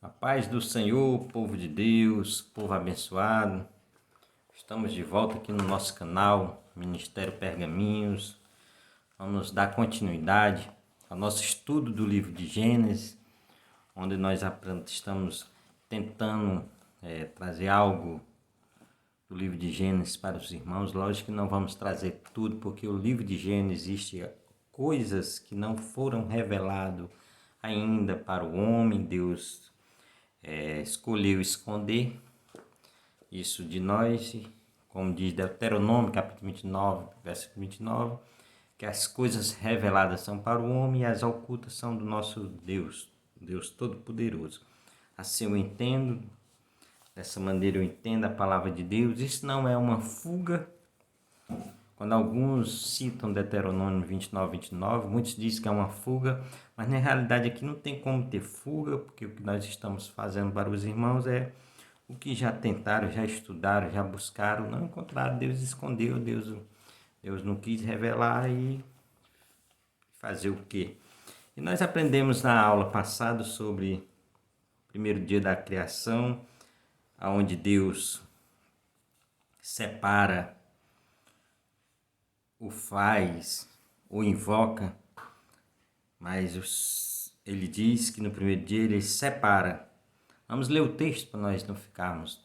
A paz do Senhor, povo de Deus, povo abençoado. Estamos de volta aqui no nosso canal, Ministério Pergaminhos. Vamos dar continuidade ao nosso estudo do livro de Gênesis, onde nós estamos tentando trazer algo do livro de Gênesis para os irmãos. Lógico que não vamos trazer tudo, porque o livro de Gênesis existe coisas que não foram reveladas ainda para o homem. Deus escolheu esconder isso de nós, como diz Deuteronômio, capítulo 29, versículo 29, que as coisas reveladas são para o homem e as ocultas são do nosso Deus, Deus Todo-Poderoso. Assim eu entendo, dessa maneira eu entendo a palavra de Deus. Isso não é uma fuga. Quando alguns citam Deuteronômio 29, 29, muitos dizem que é uma fuga, mas na realidade aqui não tem como ter fuga, porque o que nós estamos fazendo para os irmãos é o que já tentaram, já estudaram, já buscaram, não encontraram. Deus escondeu, Deus não quis revelar e fazer o quê? E nós aprendemos na aula passada sobre o primeiro dia da criação, onde Deus separa, o faz, o invoca, mas ele diz que no primeiro dia ele separa. Vamos ler o texto para nós não ficarmos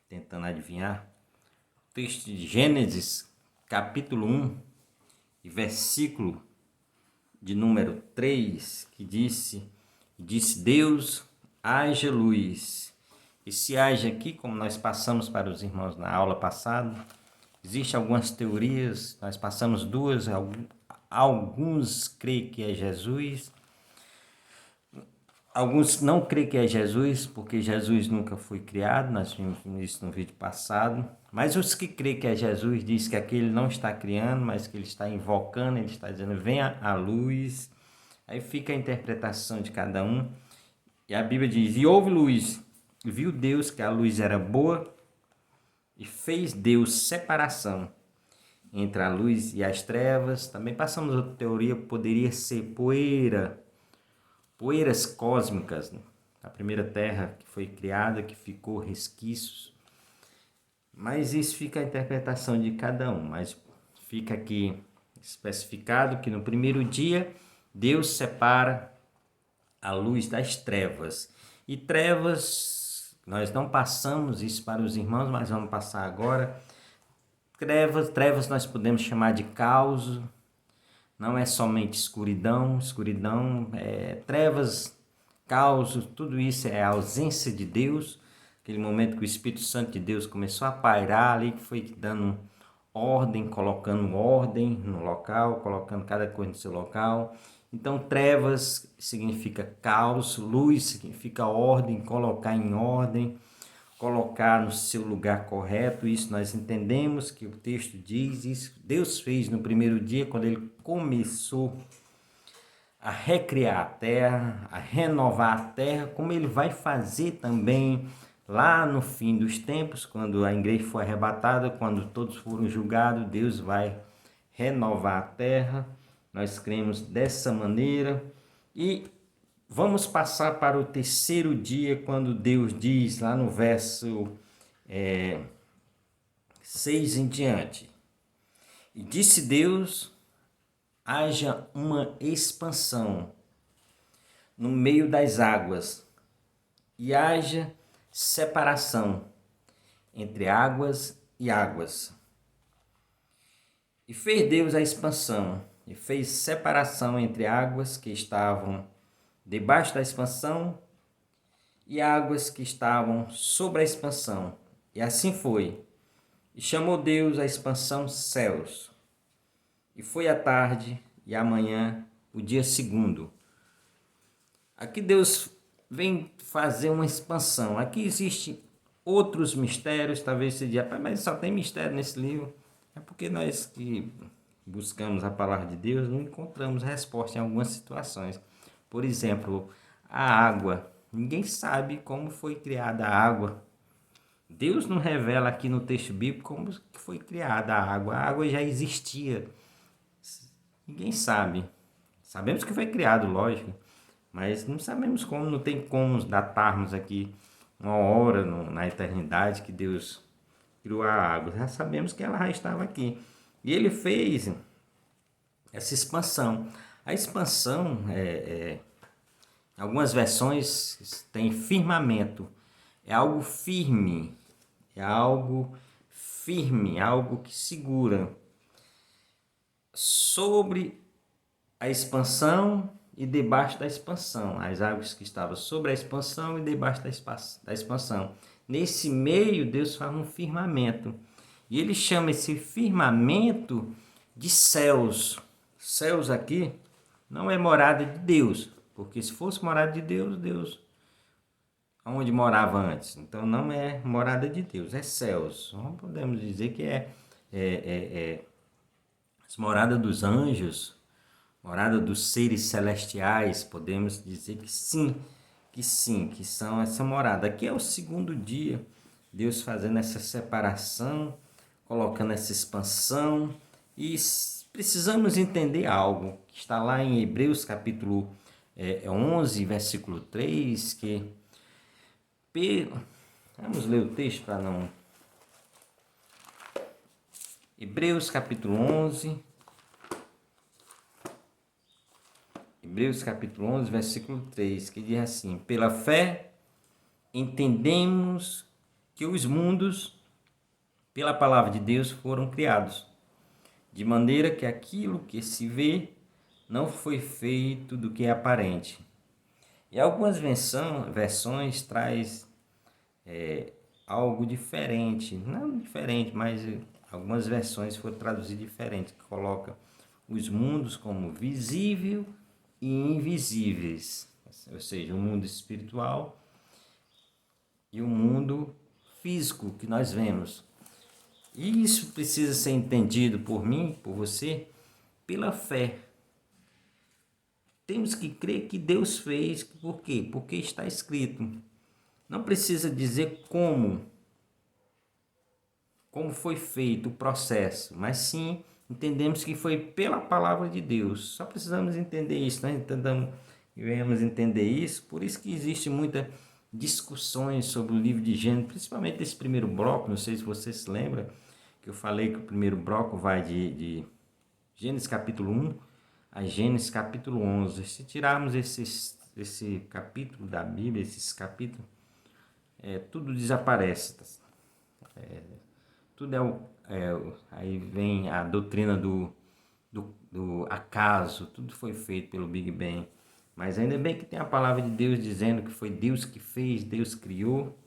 tentando adivinhar. O texto de Gênesis, capítulo 1, e versículo de número 3, que disse Deus, haja luz. Esse haja aqui, como nós passamos para os irmãos na aula passada, existem algumas teorias, nós passamos duas, alguns creem que é Jesus, alguns não creem que é Jesus, porque Jesus nunca foi criado, nós vimos isso no vídeo passado, mas os que creem que é Jesus dizem que aquele não está criando, mas que ele está invocando, ele está dizendo, venha a luz. Aí fica a interpretação de cada um, e a Bíblia diz, e houve luz, e viu Deus que a luz era boa, e fez Deus separação entre a luz e as trevas. Também passamos outra teoria, poderia ser poeiras cósmicas, né? A primeira terra que foi criada, que ficou resquícios. Mas isso fica a interpretação de cada um. Mas fica aqui especificado que no primeiro dia Deus separa a luz das trevas. E trevas, nós não passamos isso para os irmãos, mas vamos passar agora. Trevas nós podemos chamar de caos, não é somente escuridão, trevas, caos, tudo isso é a ausência de Deus, aquele momento que o Espírito Santo de Deus começou a pairar ali, que foi dando ordem, colocando ordem no local, colocando cada coisa no seu local. Então, trevas significa caos, luz significa ordem, colocar em ordem, colocar no seu lugar correto. Isso nós entendemos que o texto diz, isso Deus fez no primeiro dia, quando ele começou a recriar a terra, a renovar a terra, como ele vai fazer também lá no fim dos tempos, quando a igreja for arrebatada, quando todos foram julgados, Deus vai renovar a terra. Nós cremos dessa maneira. E vamos passar para o terceiro dia, quando Deus diz lá no verso 6 em diante. E disse Deus, haja uma expansão no meio das águas, e haja separação entre águas e águas. E fez Deus a expansão, e fez separação entre águas que estavam debaixo da expansão e águas que estavam sobre a expansão. E assim foi. E chamou Deus a expansão céus. E foi a tarde e a manhã, o dia segundo. Aqui Deus vem fazer uma expansão. Aqui existem outros mistérios, talvez você diga, mas só tem mistério nesse livro. É porque nós que buscamos a palavra de Deus não encontramos resposta em algumas situações. Por exemplo, a água. Ninguém sabe como foi criada a água. Deus não revela aqui no texto bíblico como foi criada a água. A água já existia. Ninguém sabe. Sabemos que foi criado, lógico. mas não sabemos como, não tem como datarmos aqui uma hora na eternidade que Deus criou a água. Já sabemos que ela já estava aqui. E ele fez essa expansão. A expansão, algumas versões tem firmamento. É algo firme, algo que segura sobre a expansão e debaixo da expansão. As águas que estavam sobre a expansão e debaixo da expansão. Nesse meio, Deus faz um firmamento. E ele chama esse firmamento de céus. Céus aqui não é morada de Deus, porque se fosse morada de Deus, Deus onde morava antes. Então não é morada de Deus, é céus. Não podemos dizer que é morada dos anjos, morada dos seres celestiais. Podemos dizer que sim, que são essa morada. Aqui é o segundo dia, Deus fazendo essa separação, colocando essa expansão. E precisamos entender algo que está lá em Hebreus capítulo 11, versículo 3, que... Vamos ler o texto para não... Hebreus capítulo 11, versículo 3, que diz assim: pela fé entendemos que os mundos, pela palavra de Deus, foram criados, de maneira que aquilo que se vê não foi feito do que é aparente. E algumas versões traz algo diferente, não diferente, mas algumas versões foram traduzidas diferente, que coloca os mundos como visível e invisíveis, ou seja, o mundo espiritual e o mundo físico que nós vemos. E isso precisa ser entendido por mim, por você, pela fé. Temos que crer que Deus fez. Por quê? Porque está escrito. Não precisa dizer como foi feito o processo, mas sim entendemos que foi pela palavra de Deus. Só precisamos entender isso, né? Devemos entender isso. Por isso que existe muita discussões sobre o livro de Gênesis, principalmente esse primeiro bloco. Não sei se você se lembra que eu falei que o primeiro bloco vai de Gênesis capítulo 1 a Gênesis capítulo 11. Se tirarmos esse capítulo da Bíblia, esses capítulos, tudo desaparece. Tudo aí vem a doutrina do acaso. Tudo foi feito pelo Big Bang. Mas ainda bem que tem a palavra de Deus dizendo que foi Deus que fez, Deus criou,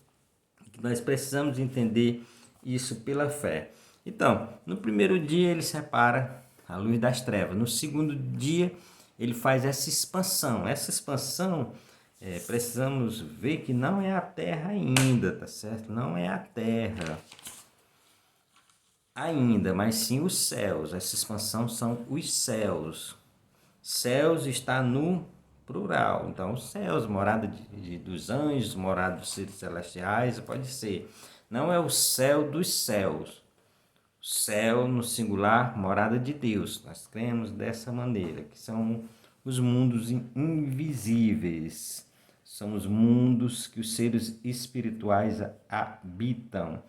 e que nós precisamos entender isso pela fé. Então, no primeiro dia ele separa a luz das trevas. No segundo dia ele faz essa expansão. Essa expansão, precisamos ver que não é a terra ainda, tá certo? Não é a terra ainda, mas sim os céus. Essa expansão são os céus. Céus está no plural. Então, os céus, morada dos anjos, morada dos seres celestiais, pode ser. Não é o céu dos céus. O céu no singular, morada de Deus. Nós cremos dessa maneira, que são os mundos invisíveis. São os mundos que os seres espirituais habitam.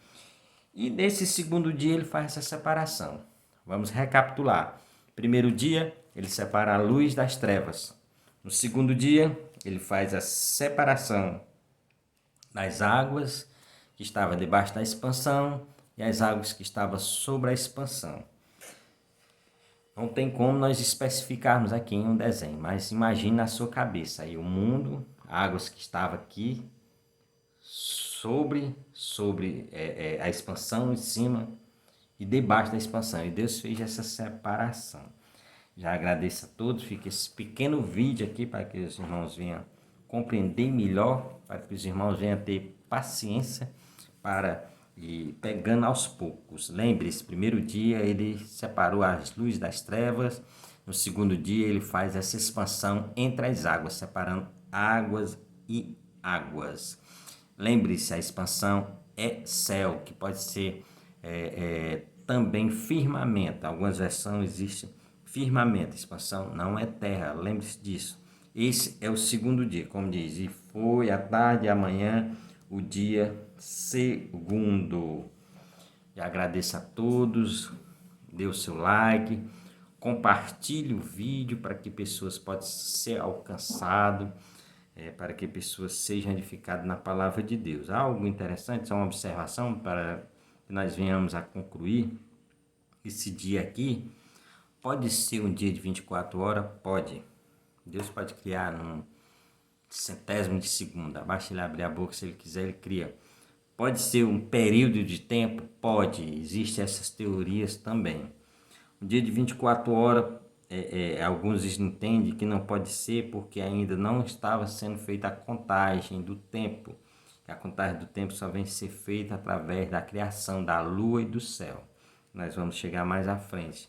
E nesse segundo dia ele faz essa separação. Vamos recapitular. Primeiro dia, ele separa a luz das trevas. No segundo dia, ele faz a separação das águas que estavam debaixo da expansão e as águas que estavam sobre a expansão. Não tem como nós especificarmos aqui em um desenho, mas imagine na sua cabeça aí o mundo, águas que estavam aqui sobre a expansão em cima e debaixo da expansão. E Deus fez essa separação. Já agradeço a todos. Fica esse pequeno vídeo aqui para que os irmãos venham compreender melhor, para que os irmãos venham ter paciência para ir pegando aos poucos. Lembre-se, primeiro dia ele separou as luzes das trevas. No segundo dia ele faz essa expansão entre as águas, separando águas e águas. Lembre-se, a expansão é céu, que pode ser também firmamento. Algumas versões existem firmamento. Expansão não é terra, lembre-se disso. Esse é o segundo dia, como diz, e foi a tarde e amanhã o dia segundo. E agradeço a todos, dê o seu like, compartilhe o vídeo para que pessoas possam ser alcançadas, para que pessoas sejam edificadas na palavra de Deus. Algo interessante, só uma observação para que nós venhamos a concluir. Esse dia aqui pode ser um dia de 24 horas? Pode. Deus pode criar num centésimo de segundo. Basta ele abrir a boca, se ele quiser, ele cria. Pode ser um período de tempo? Pode. Existem essas teorias também. Um dia de 24 horas, alguns entendem que não pode ser porque ainda não estava sendo feita a contagem do tempo. A contagem do tempo só vem ser feita através da criação da lua e do céu. Nós vamos chegar mais à frente.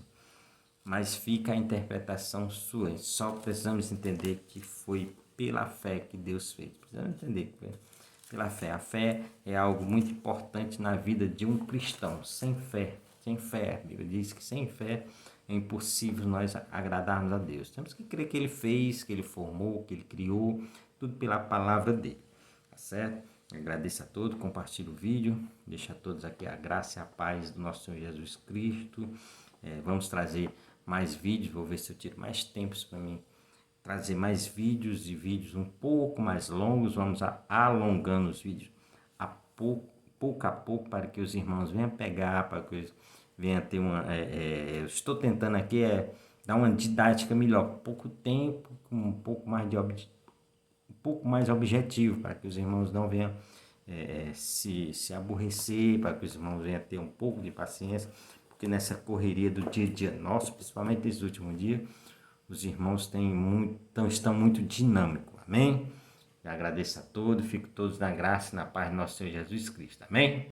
Mas fica a interpretação sua. Só precisamos entender que foi pela fé que Deus fez. Precisamos entender que foi pela fé. A fé é algo muito importante na vida de um cristão. Sem fé, a Bíblia diz que sem fé é impossível nós agradarmos a Deus. Temos que crer que Ele fez, que Ele formou, que Ele criou, tudo pela palavra dEle. Tá certo? Agradeço a todos, compartilhe o vídeo, deixa a todos aqui a graça e a paz do nosso Senhor Jesus Cristo. Vamos trazer mais vídeos, vou ver se eu tiro mais tempo para mim trazer mais vídeos e vídeos um pouco mais longos. Vamos alongando os vídeos pouco a pouco para que os irmãos venham pegar, para que eles venham ter eu estou tentando aqui dar uma didática melhor, pouco tempo, com um pouco mais objetivo, para que os irmãos não venham se aborrecer, para que os irmãos venham ter um pouco de paciência, porque nessa correria do dia a dia nosso, principalmente nesse último dia, os irmãos estão muito dinâmicos, amém? Eu agradeço a todos, fico todos na graça e na paz do nosso Senhor Jesus Cristo, amém?